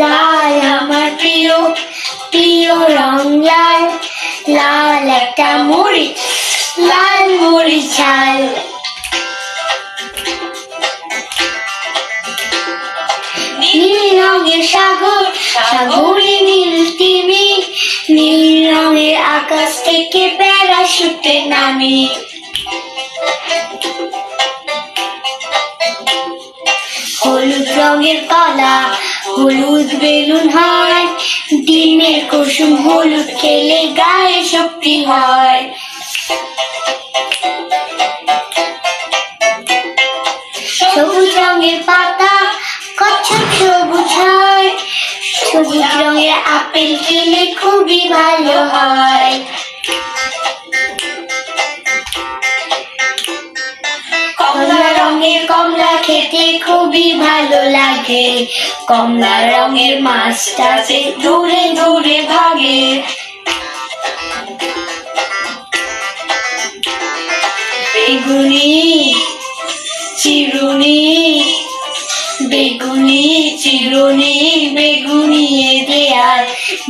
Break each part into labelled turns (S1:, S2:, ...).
S1: লাল আমার প্রিয় প্রিয় রং লাল, লাল একটা মরিচ, লাল মরিচ ঝাল। নীল রঙের সাগর, সাগরে নীল তিমি, নীল রঙের আকাশ থেকে প্যারাশুটে নামি। হলুদ রঙের কলা, হলুদ বেলুন হয়, ডিমের কুসুম হলুদ খেলে গায়ে শক্তি হয়। সবুজ রঙের পাতা, কচ্ছপ সবুজ হয়, সবুজ রঙের আপেল খেলে খুবই ভালো হয়। কমলা রঙের কমলা খেতে খুবই ভালো লাগে, কমলা রঙের মাছটা যে দূরে দূরে ভাগে। বেগুনি চিরুনি, বেগুনি চিরুনি, বেগুনিয়ে দেয়াল,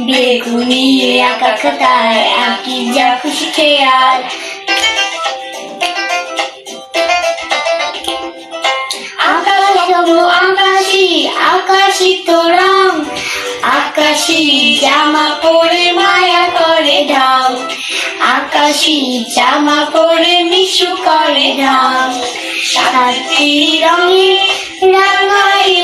S1: বেগুনিয়ে আঁকা খাতায় আঁকি যা খুশি খেয়াল। আকাশি আকাশি তো রং, আকাশি জামা পরে মায়া করে ঢং, আকাশি জামা পরে মিশু করে ঢং। সাতটি রঙে রাঙায়